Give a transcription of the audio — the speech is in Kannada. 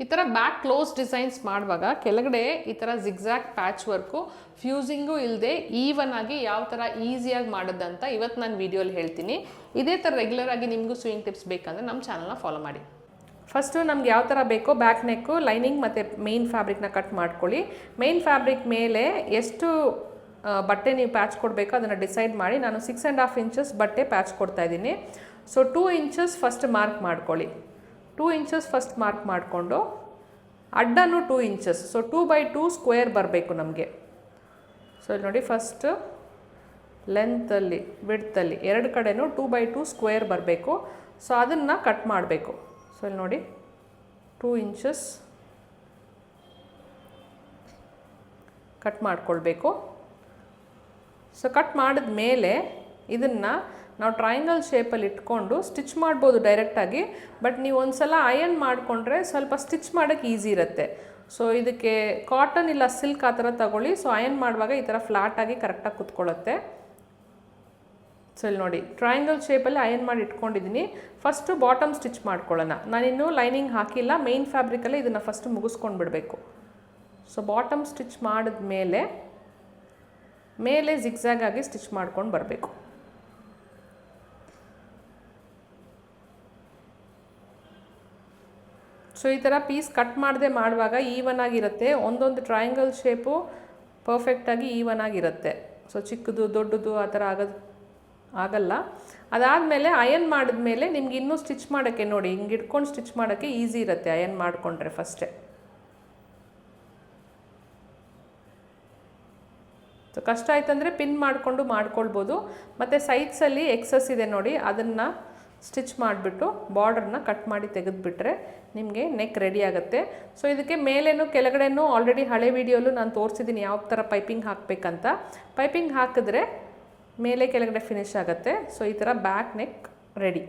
ಈ ಥರ ಬ್ಯಾಕ್ ಕ್ಲೋಸ್ ಡಿಸೈನ್ಸ್ ಮಾಡುವಾಗ ಕೆಳಗಡೆ ಈ ಥರ ಜಿಗ್ಜ್ಯಾಗ್ ಪ್ಯಾಚ್ ವರ್ಕು ಫ್ಯೂಸಿಂಗು ಇಲ್ಲದೆ ಈವನ್ ಆಗಿ ಯಾವ ಥರ ಈಸಿಯಾಗಿ ಮಾಡೋದಂತ ಇವತ್ತು ನಾನು ವೀಡಿಯೋಲಿ ಹೇಳ್ತೀನಿ. ಇದೇ ಥರ ರೆಗ್ಯುಲರ್ ಆಗಿ ನಿಮಗೂ ಸ್ವಿಂಗ್ ಟಿಪ್ಸ್ ಬೇಕಂದರೆ ನಮ್ಮ ಚಾನಲ್ನ ಫಾಲೋ ಮಾಡಿ. ಫಸ್ಟು ನಮ್ಗೆ ಯಾವ ಥರ ಬೇಕೋ ಬ್ಯಾಕ್ ನೆಕ್ಕು, ಲೈನಿಂಗ್ ಮತ್ತು ಮೇನ್ ಫ್ಯಾಬ್ರಿಕ್ನ ಕಟ್ ಮಾಡ್ಕೊಳ್ಳಿ. ಮೇನ್ ಫ್ಯಾಬ್ರಿಕ್ ಮೇಲೆ ಎಷ್ಟು ಬಟ್ಟೆ ನೀವು ಪ್ಯಾಚ್ ಕೊಡಬೇಕೋ ಅದನ್ನು ಡಿಸೈಡ್ ಮಾಡಿ. ನಾನು 6.5 ಇಂಚಸ್ ಬಟ್ಟೆ ಪ್ಯಾಚ್ ಕೊಡ್ತಾ ಇದ್ದೀನಿ. ಸೊ 2 ಇಂಚಸ್ ಫಸ್ಟ್ ಮಾರ್ಕ್ ಮಾಡ್ಕೊಳ್ಳಿ. 2 ಇಂಚಸ್ ಫಸ್ಟ್ ಮಾರ್ಕ್ ಮಾಡಿಕೊಂಡು ಅಡ್ಡನೂ 2 ಇಂಚಸ್, ಸೊ 2x2 ಸ್ಕ್ವೇರ್ ಬರಬೇಕು ನಮಗೆ. ಸೊ ಇಲ್ಲಿ ನೋಡಿ, ಫಸ್ಟ್ ಲೆಂತಲ್ಲಿ ವಿಡ್ತಲ್ಲಿ ಎರಡು ಕಡೆನೂ 2x2 ಸ್ಕ್ವೇರ್ ಬರಬೇಕು. ಸೊ ಅದನ್ನು ಕಟ್ ಮಾಡಬೇಕು. ಸೊ ಇಲ್ಲಿ ನೋಡಿ 2 ಇಂಚಸ್ ಕಟ್ ಮಾಡ್ಕೊಳ್ಬೇಕು. ಸೊ ಕಟ್ ಮಾಡಿದ ಮೇಲೆ ಇದನ್ನು ನಾವು ಟ್ರಯಾಂಗಲ್ ಶೇಪಲ್ಲಿ ಇಟ್ಕೊಂಡು ಸ್ಟಿಚ್ ಮಾಡ್ಬೋದು ಡೈರೆಕ್ಟಾಗಿ. ಬಟ್ ನೀವು ಒಂದು ಸಲ ಅಯನ್ ಮಾಡಿಕೊಂಡ್ರೆ ಸ್ವಲ್ಪ ಸ್ಟಿಚ್ ಮಾಡೋಕ್ಕೆ ಈಸಿ ಇರುತ್ತೆ. ಸೊ ಇದಕ್ಕೆ ಕಾಟನ್ ಇಲ್ಲ ಸಿಲ್ಕ್ ಆ ಥರ ತಗೊಳ್ಳಿ. ಸೊ ಅಯನ್ ಮಾಡುವಾಗ ಈ ಥರ ಫ್ಲಾಟಾಗಿ ಕರೆಕ್ಟಾಗಿ ಕುತ್ಕೊಳ್ಳುತ್ತೆ. ಸೊ ಇಲ್ಲಿ ನೋಡಿ, ಟ್ರಯಾಂಗಲ್ ಶೇಪಲ್ಲಿ ಅಯನ್ ಮಾಡಿ ಇಟ್ಕೊಂಡಿದ್ದೀನಿ. ಫಸ್ಟು ಬಾಟಮ್ ಸ್ಟಿಚ್ ಮಾಡ್ಕೊಳ್ಳೋಣ. ನಾನಿನ್ನೂ ಲೈನಿಂಗ್ ಹಾಕಿಲ್ಲ, ಮೇನ್ ಫ್ಯಾಬ್ರಿಕಲ್ಲೇ ಇದನ್ನು ಫಸ್ಟು ಮುಗಿಸ್ಕೊಂಡು ಬಿಡಬೇಕು. ಸೊ ಬಾಟಮ್ ಸ್ಟಿಚ್ ಮಾಡಿದ ಮೇಲೆ ಜಿಗ್ಜ್ಯಾಗ್ ಆಗಿ ಸ್ಟಿಚ್ ಮಾಡ್ಕೊಂಡು ಬರಬೇಕು. ಸೊ ಈ ಥರ ಪೀಸ್ ಕಟ್ ಮಾಡದೆ ಮಾಡುವಾಗ ಈವನ್ ಆಗಿರುತ್ತೆ. ಒಂದೊಂದು ಟ್ರಯಾಂಗಲ್ ಶೇಪು ಪರ್ಫೆಕ್ಟಾಗಿ ಈವನ್ ಆಗಿರುತ್ತೆ. ಸೊ ಚಿಕ್ಕದು ದೊಡ್ಡದು ಆ ಥರ ಆಗಲ್ಲ. ಅದಾದಮೇಲೆ ಅಯನ್ ಮಾಡಿದ್ಮೇಲೆ ನಿಮ್ಗೆ ಇನ್ನೂ ಸ್ಟಿಚ್ ಮಾಡೋಕ್ಕೆ ನೋಡಿ, ಹಿಂಗೆ ಇಟ್ಕೊಂಡು ಸ್ಟಿಚ್ ಮಾಡೋಕ್ಕೆ ಈಸಿ ಇರುತ್ತೆ ಅಯನ್ ಮಾಡಿಕೊಂಡ್ರೆ ಫಸ್ಟೇ. ಸೊ ಕಷ್ಟ ಆಯ್ತಂದರೆ ಪಿನ್ ಮಾಡಿಕೊಂಡು ಮಾಡ್ಕೊಳ್ಬೋದು. ಮತ್ತು ಸೈಡ್ಸಲ್ಲಿ ಎಕ್ಸಸ್ ಇದೆ ನೋಡಿ, ಅದನ್ನು ಸ್ಟಿಚ್ ಮಾಡಿಬಿಟ್ಟು ಬಾರ್ಡರ್ನ ಕಟ್ ಮಾಡಿ ತೆಗೆದುಬಿಟ್ರೆ ನಿಮಗೆ ನೆಕ್ ರೆಡಿ ಆಗುತ್ತೆ. ಸೊ ಇದಕ್ಕೆ ಮೇಲೇನು ಕೆಳಗಡೆನೂ ಆಲ್ರೆಡಿ ಹಳೆ ವೀಡಿಯೋಲು ನಾನು ತೋರಿಸಿದ್ದೀನಿ ಯಾವ ಥರ ಪೈಪಿಂಗ್ ಹಾಕಬೇಕಂತ. ಪೈಪಿಂಗ್ ಹಾಕಿದ್ರೆ ಮೇಲೆ ಕೆಳಗಡೆ ಫಿನಿಶ್ ಆಗುತ್ತೆ. ಸೊ ಈ ಥರ ಬ್ಯಾಕ್ ನೆಕ್ ರೆಡಿ.